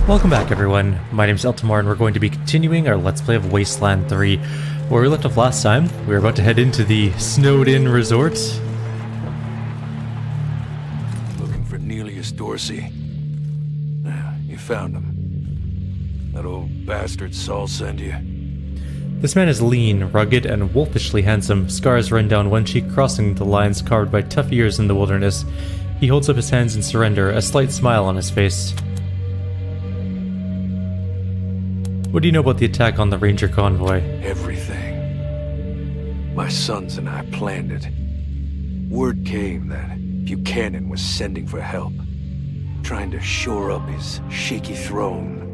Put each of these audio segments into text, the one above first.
Welcome back everyone, my name is Eltimar and we're going to be continuing our Let's Play of Wasteland 3. Where we left off last time, we were about to head into the snowed-in resort. Looking for Dorsey. You found him. That old bastard Saul sent you. This man is lean, rugged, and wolfishly handsome. Scars run down one cheek, crossing the lines carved by tough years in the wilderness. He holds up his hands in surrender, a slight smile on his face. What do you know about the attack on the Ranger convoy? Everything. My sons and I planned it. Word came that Buchanan was sending for help, trying to shore up his shaky throne.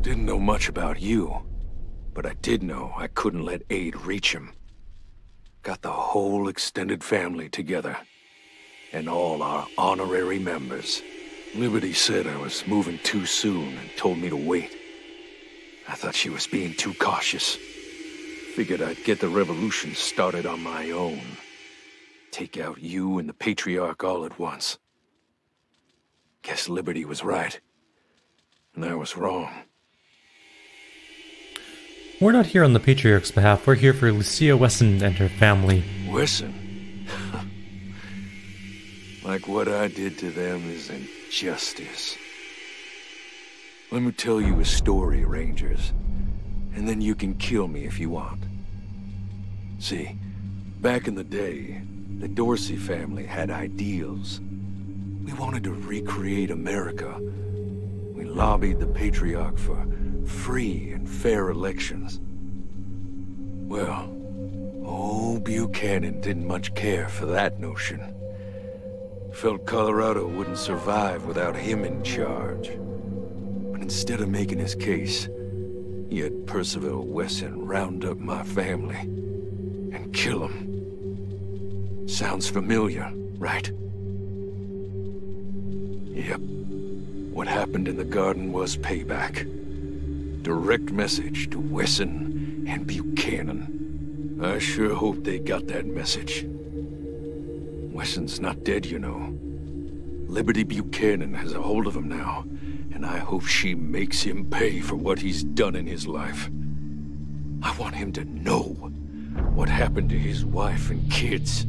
Didn't know much about you, but I did know I couldn't let aid reach him. Got the whole extended family together, and all our honorary members. Liberty said I was moving too soon and told me to wait. I thought she was being too cautious. Figured I'd get the revolution started on my own. Take out you and the Patriarch all at once. Guess Liberty was right, and I was wrong. We're not here on the Patriarch's behalf, we're here for Lucia Wesson and her family. Wesson? Like what I did to them is injustice. Let me tell you a story, Rangers, and then you can kill me if you want. See, back in the day, the Dorsey family had ideals. We wanted to recreate America. We lobbied the Patriarch for free and fair elections. Well, old Buchanan didn't much care for that notion. Felt Colorado wouldn't survive without him in charge. But instead of making his case, he had Percival Wesson round up my family and kill him. Sounds familiar, right? Yep. What happened in the garden was payback. Direct message to Wesson and Buchanan. I sure hope they got that message. Wesson's not dead, you know. Liberty Buchanan has a hold of him now, and I hope she makes him pay for what he's done in his life. I want him to know what happened to his wife and kids.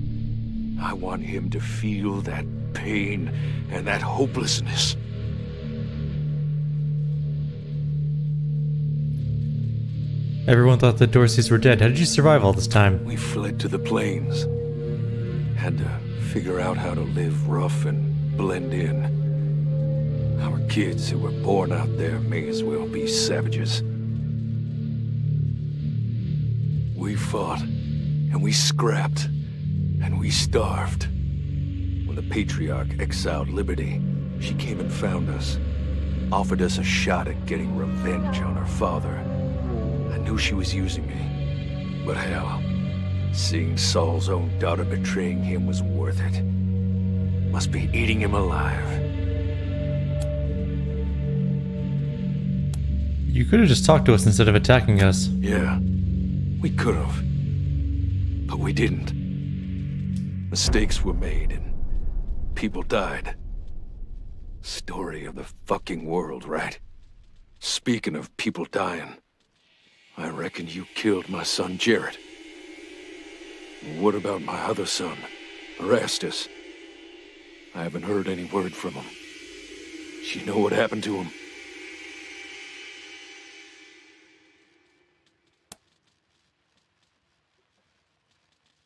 I want him to feel that pain and that hopelessness. Everyone thought the Dorseys were dead. How did you survive all this time? We fled to the plains. Had to figure out how to live rough and blend in. Our kids who were born out there may as well be savages. We fought, and we scrapped, and we starved. When the Patriarch exiled Liberty, she came and found us. Offered us a shot at getting revenge on her father. I knew she was using me, but hell, seeing Saul's own daughter betraying him was worth it. Must be eating him alive. You could have just talked to us instead of attacking us. Yeah, we could have. But we didn't. Mistakes were made and people died. Story of the fucking world, right? Speaking of people dying, I reckon you killed my son Jarrett. What about my other son, Erastus? I haven't heard any word from him. She know what happened to him?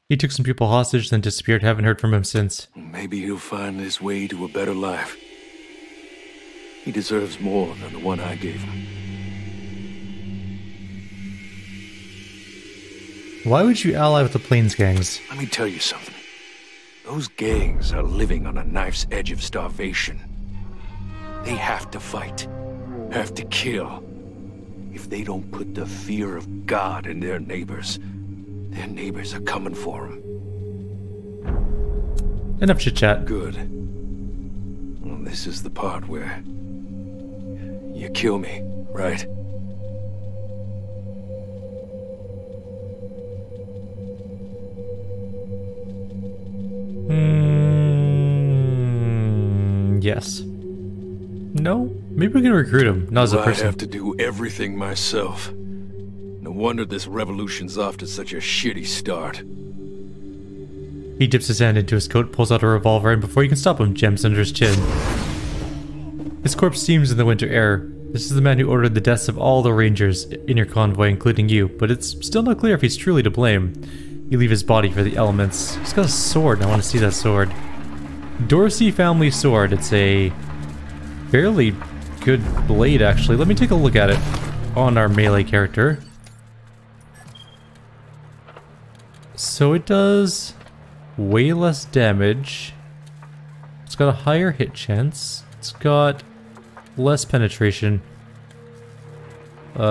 He took some people hostage, then disappeared. Haven't heard from him since. Maybe he'll find his way to a better life. He deserves more than the one I gave him. Why would you ally with the Plains gangs? Let me tell you something. Those gangs are living on a knife's edge of starvation. They have to fight. Have to kill. If they don't put the fear of God in their neighbors are coming for them. Enough chit-chat. Good. Well, this is the part where you kill me, right? Yes. No? Maybe we can recruit him, not as a Well, I person. have to do everything myself. No wonder this revolution's off to such a shitty start. He dips his hand into his coat, pulls out a revolver, and before you can stop him, jams under his chin. His corpse steams in the winter air. This is the man who ordered the deaths of all the rangers in your convoy, including you, but it's still not clear if he's truly to blame. You leave his body for the elements. He's got a sword, and I want to see that sword. Dorsey family sword. It's a fairly good blade, actually. Let me take a look at it on our melee character. So it does way less damage. It's got a higher hit chance. It's got less penetration.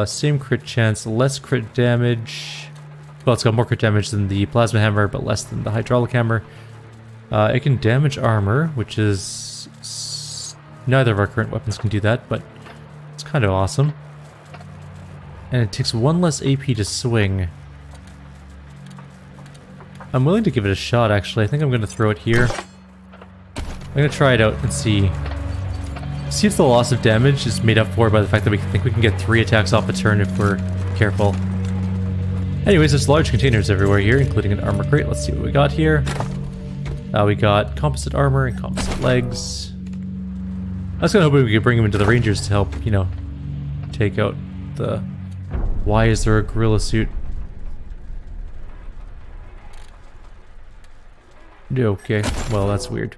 Same crit chance, less crit damage. Well, it's got more crit damage than the plasma hammer, but less than the hydraulic hammer. It can damage armor, which is... neither of our current weapons can do that, but it's kind of awesome. And it takes one less AP to swing. I'm willing to give it a shot, actually. I think I'm going to throw it here. I'm going to try it out and see. See if the loss of damage is made up for by the fact that we think we can get 3 attacks off a turn if we're careful. Anyways, there's large containers everywhere here, including an armor crate. Let's see what we got here. We got composite armor and composite legs. I was kind of hoping we could bring him into the Rangers to help, you know, take out the... Why is there a gorilla suit? Okay, well that's weird.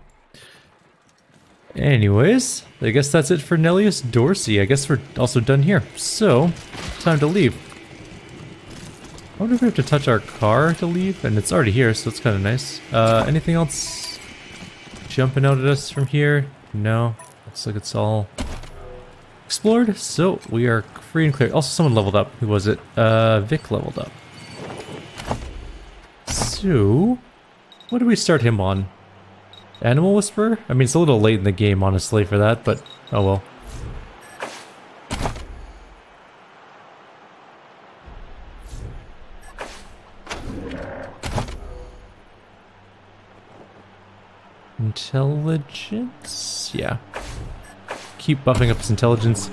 Anyways, I guess that's it for Nellius Dorsey. I guess we're also done here. So, time to leave. I wonder if we have to touch our car to leave, and it's already here, so it's kind of nice. Anything else jumping out at us from here? No, looks like it's all explored. So we are free and clear. Also, someone leveled up. Who was it? Vic leveled up. So, what do we start him on? Animal Whisperer? I mean, it's a little late in the game, honestly, for that, but oh well. Intelligence? Yeah. Keep buffing up his intelligence.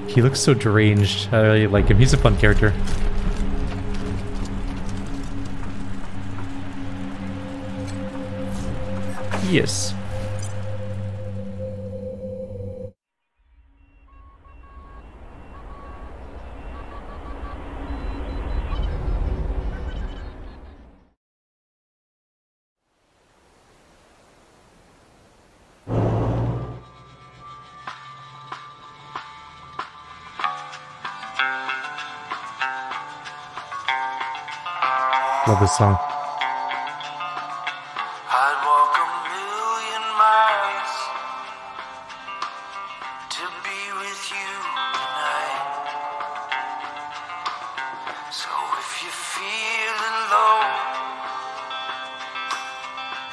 He looks so deranged. I really like him. He's a fun character. Yes. Love this song. I'd walk a million miles to be with you tonight. So if you're feeling low,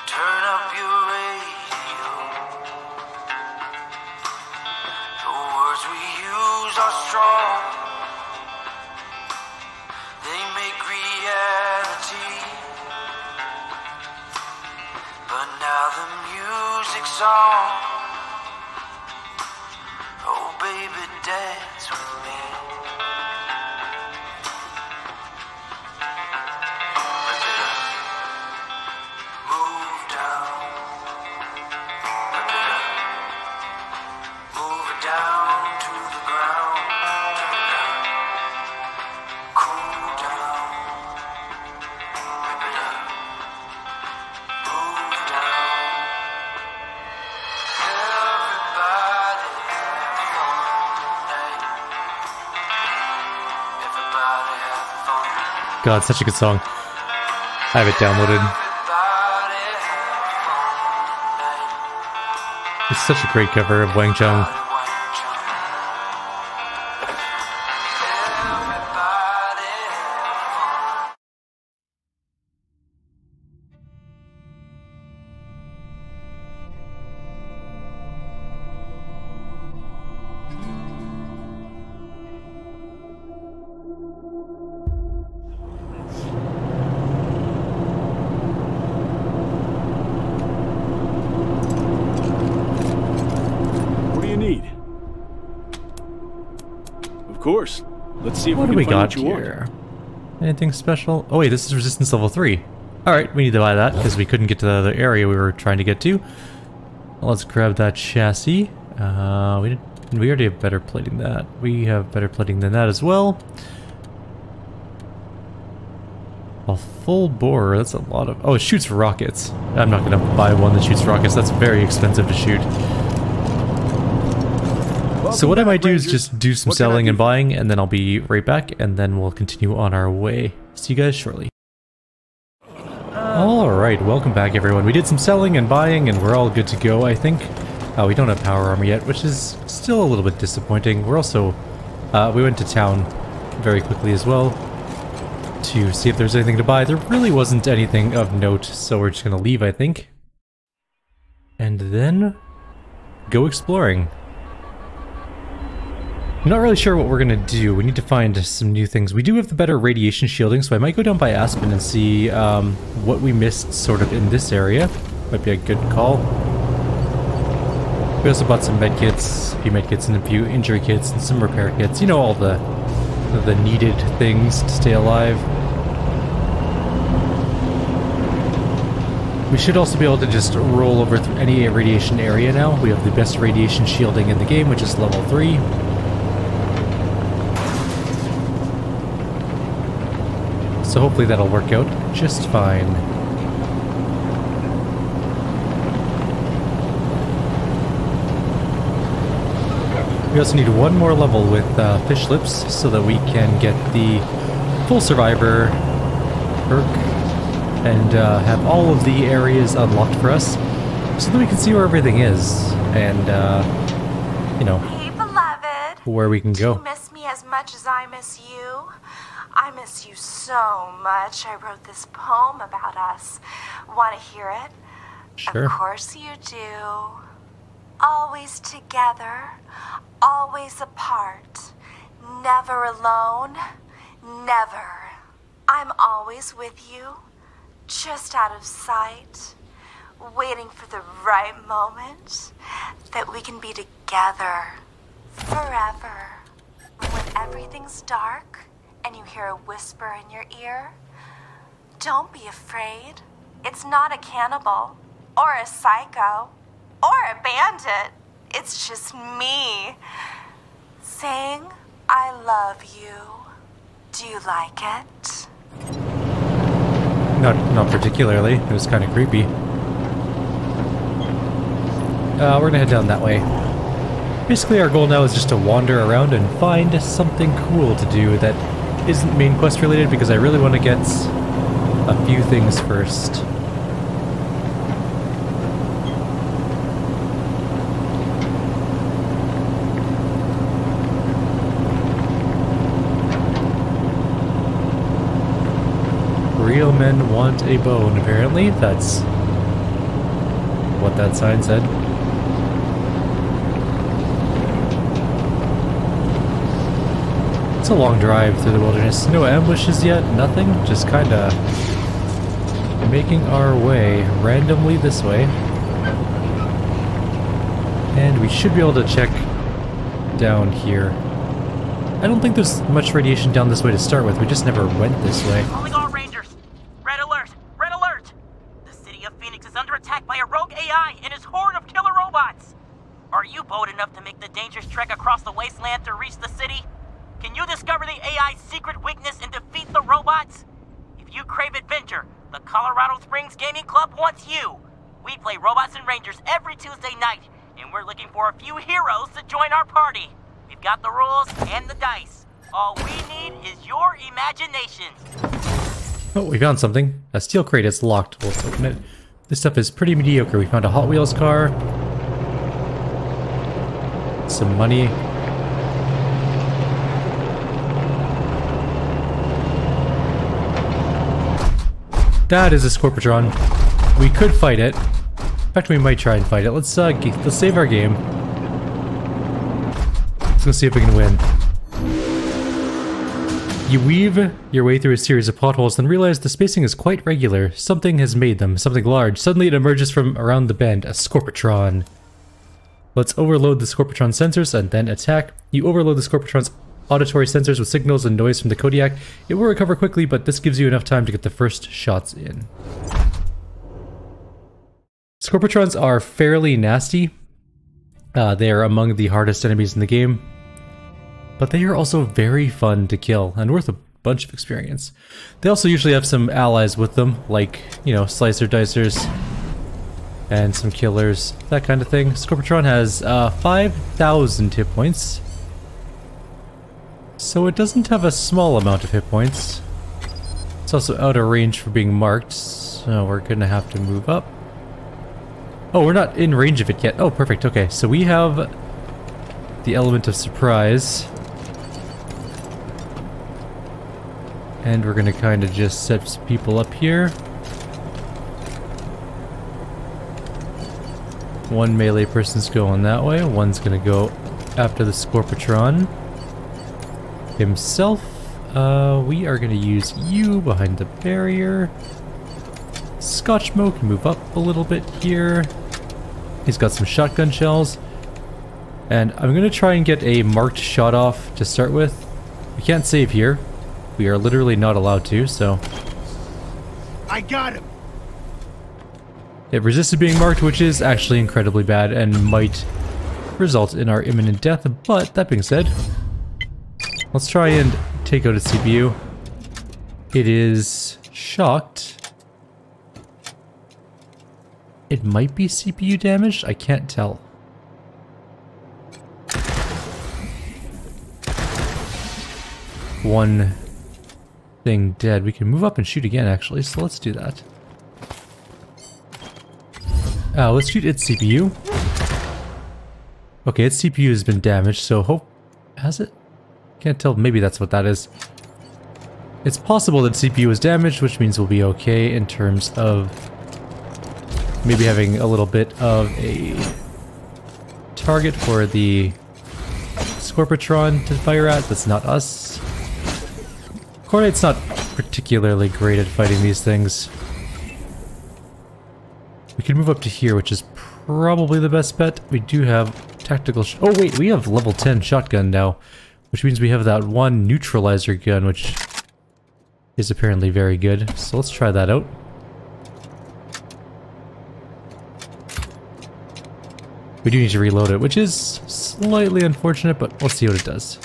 turn up your radio. The words we use are strong. They make reality. But now the music's on. Oh baby, dance with me. Rip it up. Move down. Rip it up. Move it down to the ground. Turn it up. Cool down. Rip it up. Move down. Everybody have fun tonight. Everybody have fun. God, such a good song. I have it downloaded. Everybody have fun tonight. It's such a great cover of Wang Chung. What do you need? course. Let's see if What do we we can find got what you want. here? Anything special? Oh wait, this is resistance level 3. Alright, we need to buy that because we couldn't get to the other area we were trying to get to. Let's grab that chassis. We already have better plating than that. We have better plating than that as well. A full bore, that's a lot of... Oh, it shoots rockets. I'm not going to buy one that shoots rockets. That's very expensive to shoot. So what I might do is just do some selling and buying, and then I'll be right back, and then we'll continue on our way. See you guys shortly. Alright, welcome back everyone. We did some selling and buying, and we're all good to go, I think. We don't have power armor yet, which is still a little bit disappointing. We're also... we went to town very quickly as well to see if there's anything to buy. There really wasn't anything of note, so we're just gonna leave, I think. And then... go exploring. I'm not really sure what we're gonna do. We need to find some new things. We do have the better radiation shielding, so I might go down by Aspen and see what we missed sort of in this area. Might be a good call. We also bought some med kits, a few med kits and a few injury kits and some repair kits. You know, all the needed things to stay alive. We should also be able to just roll over through any radiation area now. We have the best radiation shielding in the game, which is level 3. So hopefully that'll work out just fine. We also need one more level with fish lips so that we can get the full survivor perk and have all of the areas unlocked for us so that we can see where everything is and, you know, hey, beloved. Where we can go. Do you miss me as much as I miss you? I miss you so much. I wrote this poem about us. Want to hear it? Sure. Of course you do. Always together, always apart, never alone, never. I'm always with you, just out of sight, waiting for the right moment that we can be together forever. When everything's dark and you hear a whisper in your ear, don't be afraid. It's not a cannibal or a psycho or a bandit. It's just me saying I love you. Do you like it? Not particularly. It was kind of creepy. We're gonna head down that way. Basically our goal now is just to wander around and find something cool to do that isn't main quest related, because I really want to get a few things first. Real men want a bone, apparently. That's what that sign said. It's a long drive through the wilderness. No ambushes yet, nothing. Just kinda making our way randomly this way. And we should be able to check down here. I don't think there's much radiation down this way to start with. We just never went this way. Calling all Rangers. Red alert! Red alert! The city of Phoenix is under attack by a rogue AI and his horde of killer robots. Are you bold enough to make the dangerous trek across the wasteland to reach the city? Can you discover the AI's secret weakness and defeat the robots? If you crave adventure, the Colorado Springs Gaming Club wants you. We play Robots and Rangers every Tuesday night, and we're looking for a few heroes to join our party. We've got the rules and the dice. All we need is your imagination. Oh, we found something. A steel crate. It's locked. Let's open it. This stuff is pretty mediocre. We found a Hot Wheels car. Some money. That is a Scorpetron. We could fight it. In fact, we might try and fight it. Let's save our game. Let's go see if we can win. You weave your way through a series of potholes, then realize the spacing is quite regular. Something has made them, something large. Suddenly it emerges from around the bend, a Scorpetron. Let's overload the Scorpetron sensors and then attack. You overload the Scorpetron's auditory sensors with signals and noise from the Kodiak. It will recover quickly, but this gives you enough time to get the first shots in. Scorpitrons are fairly nasty. They are among the hardest enemies in the game, but they are also very fun to kill and worth a bunch of experience. They also usually have some allies with them, like, you know, slicer dicers and some killers, that kind of thing. Scorpitron has 5,000 hit points, so it doesn't have a small amount of hit points. It's also out of range for being marked, so we're gonna have to move up. Oh, we're not in range of it yet. Oh, perfect. Okay, so we have the element of surprise. And we're gonna kind of just set some people up here. One melee person's going that way. One's gonna go after the Scorpitron himself. We are gonna use you behind the barrier. Scotchmo can move up a little bit here. He's got some shotgun shells. And I'm going to try and get a marked shot off to start with. We can't save here. We are literally not allowed to, so... I got him! It resisted being marked, which is actually incredibly bad and might result in our imminent death. But, that being said, let's try and take out its CPU. It is shocked. It might be CPU damaged, I can't tell. One thing dead. We can move up and shoot again, actually, so let's do that. Let's shoot its CPU. Okay, its CPU has been damaged, so hope... Has it? Can't tell, maybe that's what that is. It's possible that CPU is damaged, which means we'll be okay in terms of maybe having a little bit of a target for the Scorpitron to fire at. That's not us. Coordinate's not particularly great at fighting these things. We can move up to here, which is probably the best bet. We do have tactical oh wait, we have level 10 shotgun now, which means we have that one neutralizer gun, which is apparently very good. So let's try that out. We do need to reload it, which is slightly unfortunate, but we'll see what it does.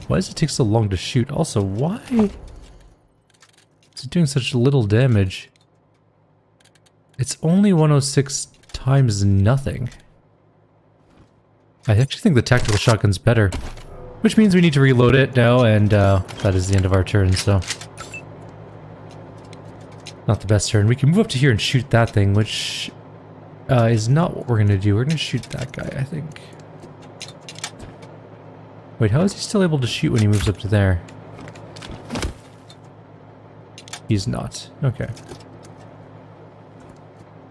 Why does it take so long to shoot? Also, why is it doing such little damage? It's only 106 times nothing. I actually think the tactical shotgun's better. Which means we need to reload it now, and that is the end of our turn, so... Not the best turn. We can move up to here and shoot that thing, which is not what we're gonna do. We're gonna shoot that guy, I think. Wait, how is he still able to shoot when he moves up to there? He's not. Okay.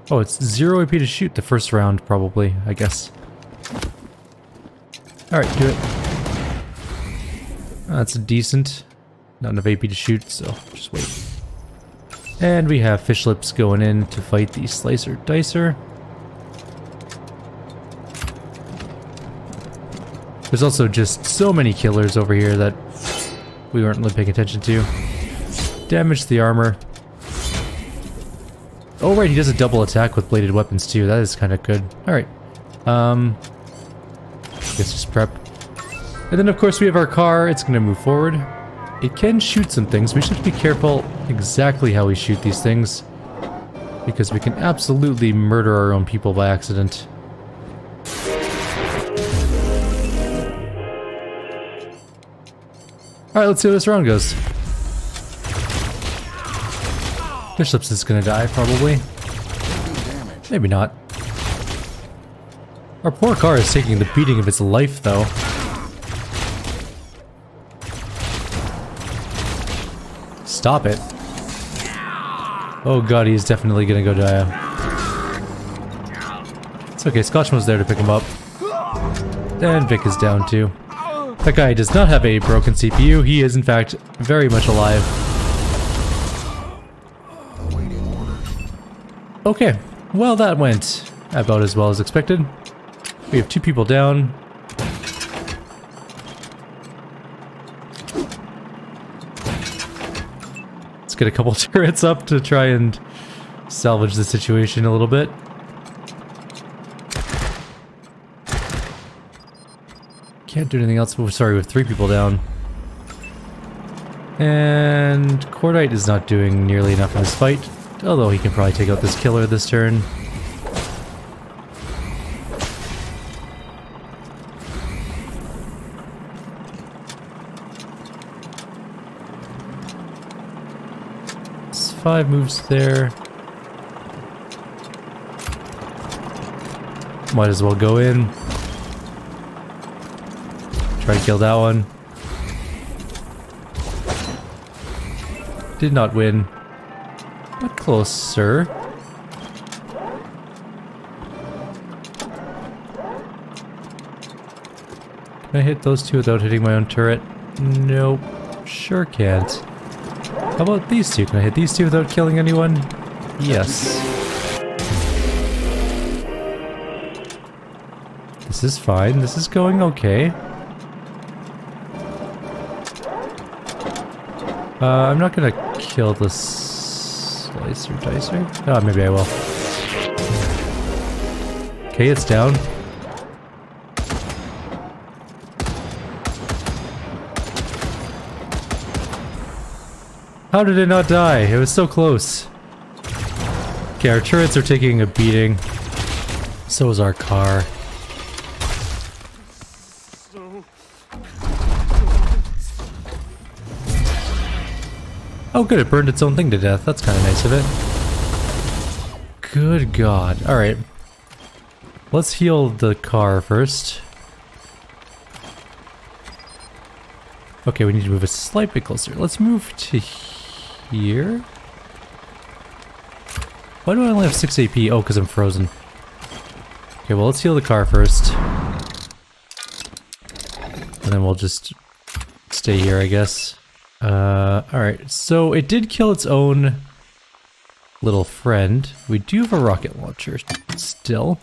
Oh, it's 0 AP to shoot the first round, probably, I guess. Alright, do it. That's decent. Not enough AP to shoot, so just wait. And we have fish lips going in to fight the slicer dicer. There's also just so many killers over here that we weren't really paying attention to. Damage the armor. Oh right, he does a double attack with bladed weapons too. That is kind of good. Alright. Guess just prep. And then of course we have our car. It's going to move forward. It can shoot some things. We should be careful exactly how we shoot these things, because we can absolutely murder our own people by accident. Alright, let's see how this round goes. Bishop's is gonna die, probably. Maybe not. Our poor car is taking the beating of its life, though. Stop it. Oh god, he's definitely gonna go die. It's okay, Scotchman's there to pick him up. And Vic is down too. That guy does not have a broken CPU. He is in fact very much alive. Okay, well that went about as well as expected. We have 2 people down. Let's get a couple turrets up to try and salvage the situation a little bit. Can't do anything else. Oh, sorry, we have 3 people down. And Cordite is not doing nearly enough in this fight, although he can probably take out this killer this turn. It's 5 moves there. Might as well go in. Try to kill that one. Did not win. But closer. Can I hit those 2 without hitting my own turret? Nope. Sure can't. How about these 2? Can I hit these 2 without killing anyone? Yes. This is fine. This is going okay. I'm not gonna kill the slicer dicer. Oh, maybe I will. Okay, it's down. How did it not die? It was so close. Okay, our turrets are taking a beating. So is our car. Oh good, it burned its own thing to death. That's kind of nice of it. Good God. Alright. Let's heal the car first. Okay, we need to move a slight bit closer. Let's move to here. Why do I only have 6 AP? Oh, because I'm frozen. Okay, well let's heal the car first. And then we'll just stay here, I guess. Alright, so it did kill its own little friend. We do have a rocket launcher still.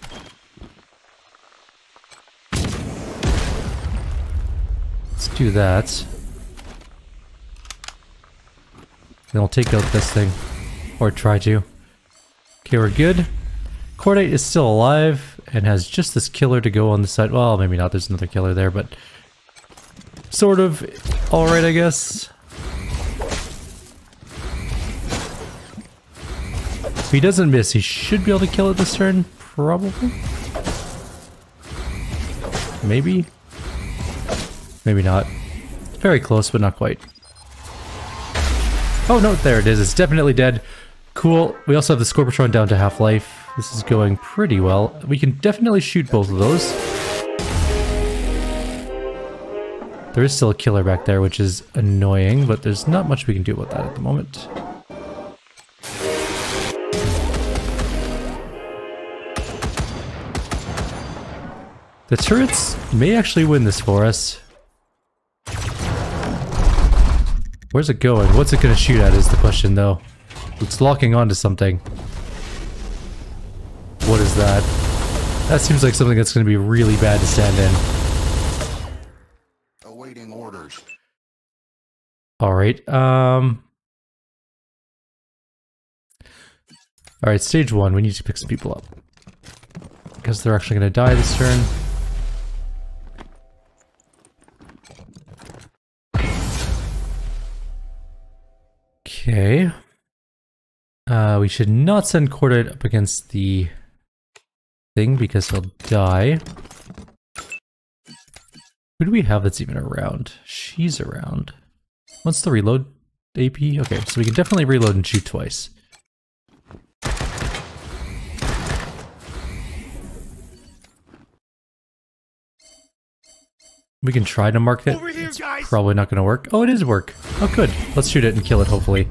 Let's do that. Then we'll take out this thing. Or try to. Okay, we're good. Cordite is still alive and has just this killer to go on the side. Well, maybe not, there's another killer there, but sort of alright, I guess. If he doesn't miss, he should be able to kill it this turn, probably. Maybe. Maybe not. Very close, but not quite. Oh no, there it is. It's definitely dead. Cool. We also have the Scorpetron down to half-life. This is going pretty well. We can definitely shoot both of those. There is still a killer back there, which is annoying, but there's not much we can do about that at the moment. The turrets may actually win this for us. Where's it going? What's it gonna shoot at is the question, though. It's locking onto something. What is that? That seems like something that's gonna be really bad to stand in. Awaiting orders. Alright, Alright, stage 1, we need to pick some people up. Because they're actually gonna die this turn. Okay. We should not send Cordite up against the thing because he'll die. Who do we have that's even around? She's around. What's the reload AP? Okay, so we can definitely reload and shoot twice. We can try to mark it. Over here, it's guys. probably not going to work. Oh, it is work. Oh, good. Let's shoot it and kill it, hopefully.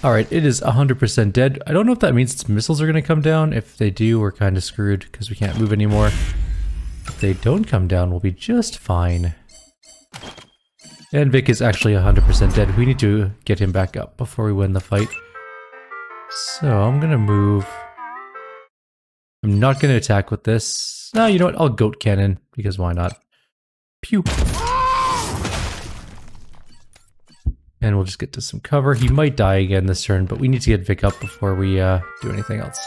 Alright, it is 100% dead. I don't know if that means its missiles are going to come down. If they do, we're kind of screwed because we can't move anymore. If they don't come down, we'll be just fine. And Vic is actually 100% dead. We need to get him back up before we win the fight. So I'm gonna move. I'm not gonna attack with this. No, you know what? I'll goat cannon, because why not? Pew! And we'll just get to some cover. He might die again this turn, but we need to get Vic up before we do anything else.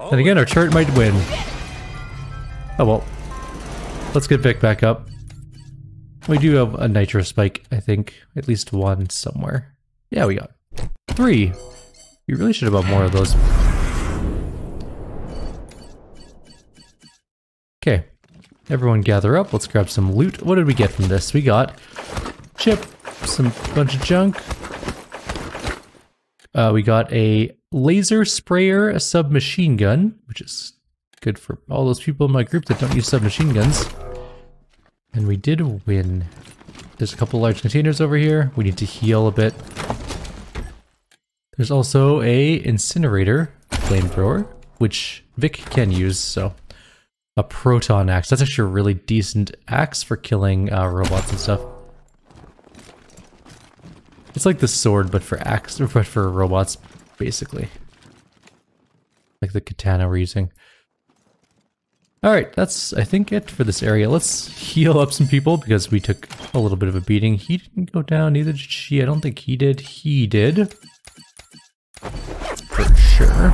Then again, our turret might win. Oh well. Let's get Vic back up. We do have a nitro spike, I think. At least one somewhere. Yeah, we got 3. We really should have bought more of those. Okay. Everyone gather up. Let's grab some loot. What did we get from this? We got chip, some bunch of junk. We got a laser sprayer, a submachine gun, which is good for all those people in my group that don't use submachine guns. And we did win. There's a couple large containers over here. We need to heal a bit. There's also a incinerator flamethrower, which Vic can use, so. A proton axe. That's actually a really decent axe for killing robots and stuff. It's like the sword, but for but for robots, basically. Like the katana we're using. Alright, that's, I think, it for this area. Let's heal up some people, because we took a little bit of a beating. He didn't go down, neither did she. I don't think he did. He did. For sure.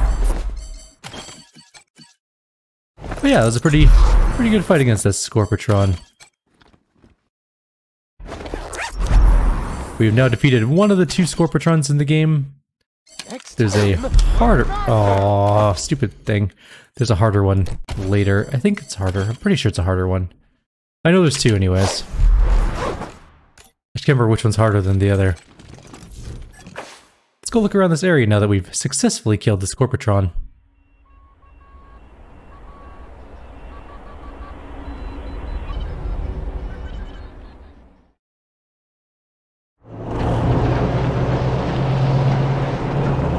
But yeah, it was a pretty good fight against this Scorpetron. We have now defeated one of the 2 Scorpetrons in the game. There's a harder... Oh, stupid thing. There's a harder one later. I think it's harder. I'm pretty sure it's a harder one. I know there's 2 anyways. I just can't remember which one's harder than the other. Let's go look around this area now that we've successfully killed the Scorpetron.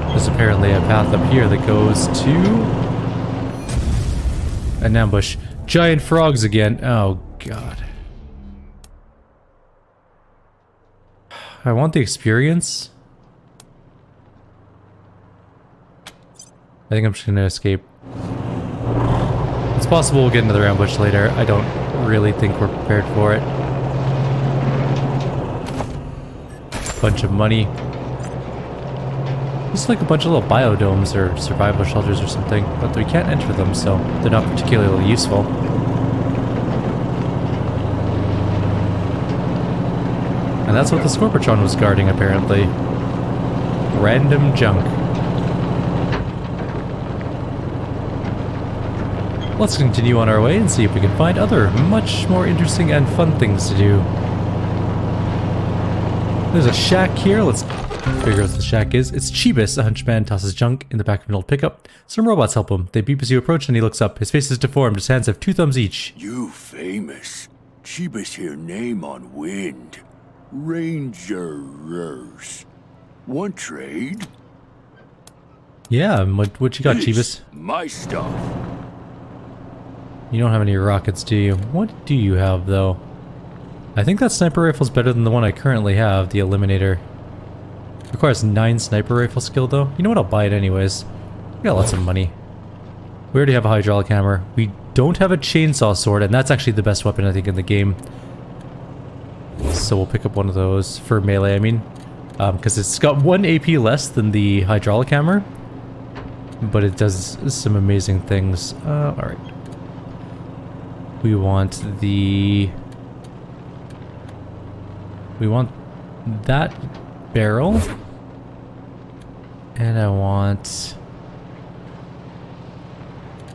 There's apparently a path up here that goes to an ambush. Giant frogs again. Oh god. I want the experience. I think I'm just gonna escape. It's possible we'll get another ambush later. I don't really think we're prepared for it. Bunch of money. It's like a bunch of little biodomes or survival shelters or something, but we can't enter them, so they're not particularly useful. And that's what the Scorpetron was guarding, apparently. Random junk. Let's continue on our way and see if we can find other, much more interesting and fun things to do. There's a shack here. Let's figure out what the shack is. It's Skubis, a hunchman, tosses junk in the back of an old pickup. Some robots help him. They beep as you approach and he looks up. His face is deformed. His hands have 2 thumbs each. You famous. Skubis here name on wind. Rangers. Want trade? Yeah, what you got, Skubis? My stuff. You don't have any rockets, do you? What do you have, though? I think that sniper rifle's better than the one I currently have, the Eliminator. Requires 9 sniper rifle skill, though. You know what? I'll buy it anyways. We got lots of money. We already have a hydraulic hammer. We don't have a chainsaw sword, and that's actually the best weapon, I think, in the game. So we'll pick up one of those for melee, I mean. Because it's got 1 AP less than the hydraulic hammer. But it does some amazing things. Alright. We want the... We want that barrel. And I want...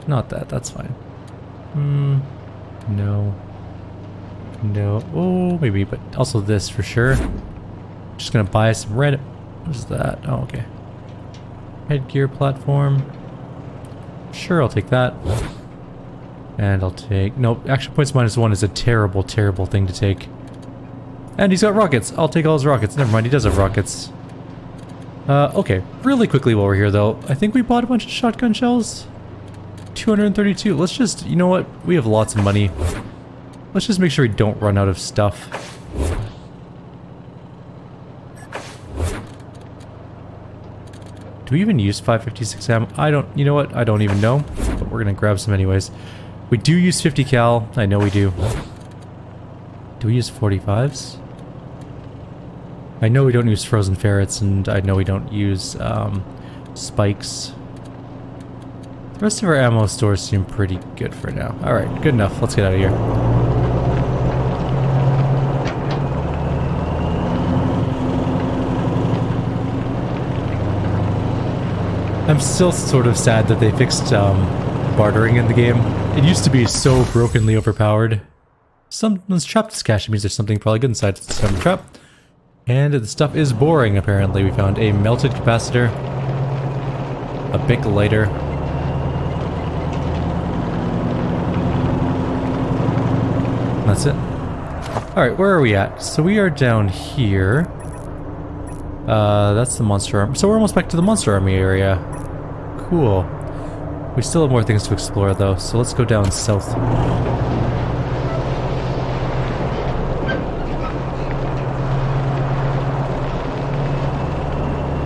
Not that, that's fine. No. No. Oh, maybe, but also this for sure. Just gonna buy some red... What is that? Oh, okay. Headgear platform. Sure, I'll take that. And I'll take... Nope, action points -1 is a terrible, terrible thing to take. And he's got rockets. I'll take all his rockets. Never mind, he does have rockets. Okay. Really quickly while we're here, though. I think we bought a bunch of shotgun shells. 232. Let's just... You know what? We have lots of money. Let's just make sure we don't run out of stuff. Do we even use 556 ammo? I don't, you know what? I don't even know, but we're gonna grab some anyways. We do use 50 cal, I know we do. Do we use 45s? I know we don't use frozen ferrets, and I know we don't use spikes. The rest of our ammo stores seem pretty good for now. Alright, good enough. Let's get out of here. I'm still sort of sad that they fixed bartering in the game. It used to be so brokenly overpowered. Someone's trapped this cache. It means there's something probably good inside this kind of trap. And the stuff is boring, apparently. We found a melted capacitor. A big lighter. That's it. Alright, where are we at? So we are down here. That's the monster army. So we're almost back to the monster army area. Cool. We still have more things to explore though, so let's go down south.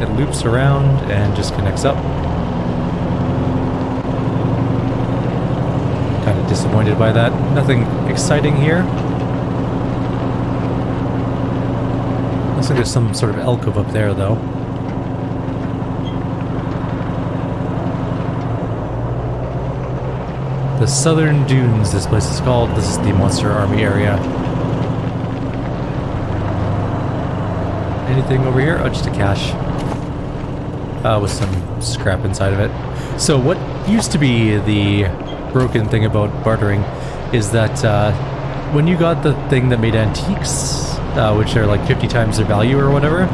It loops around and just connects up. Kind of disappointed by that. Nothing exciting here. Looks like there's some sort of alcove up there, though. The Southern Dunes, this place is called. This is the Monster Army area. Anything over here? Oh, just a cache. With some scrap inside of it. So what used to be the broken thing about bartering is that when you got the thing that made antiques, which are like 50 times their value or whatever,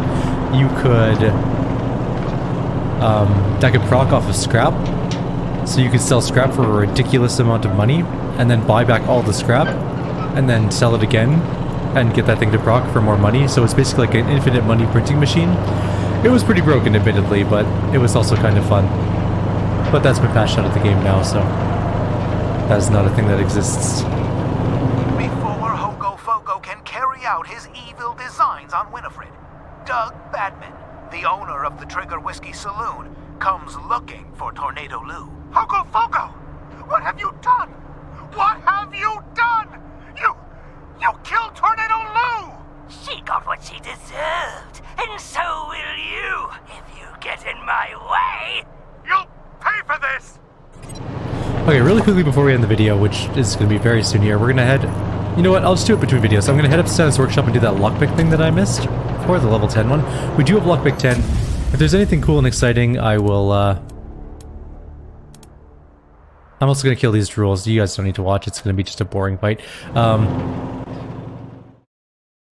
you could that could proc off of scrap. So you could sell scrap for a ridiculous amount of money and then buy back all the scrap and then sell it again and get that thing to proc for more money. So it's basically like an infinite money printing machine. It was pretty broken, admittedly, but it was also kind of fun. But that's been patched out of the game now, so that's not a thing that exists. Before Hogo Fogo can carry out his evil designs on Winifred, Doug Badman, the owner of the Trigger Whiskey Saloon, comes looking for Tornado Lou. Hogo Fogo! What have you done? What have you done? You killed Tornado Lou! She got what she deserved, and so will you, if you get in my way! You'll pay for this! Okay, really quickly before we end the video, which is going to be very soon here, we're going to head... You know what, I'll just do it between videos. So I'm going to head up to Santa's Workshop and do that lockpick thing that I missed for the level 10 one. We do have lockpick 10. If there's anything cool and exciting, I will... I'm also going to kill these drools. You guys don't need to watch. It's going to be just a boring fight.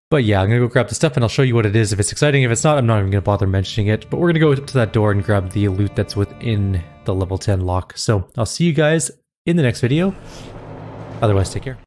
But yeah, I'm going to go grab the stuff and I'll show you what it is. If it's exciting, if it's not, I'm not even going to bother mentioning it. But we're going to go up to that door and grab the loot that's within the level 10 lock. So I'll see you guys in the next video. Otherwise, take care.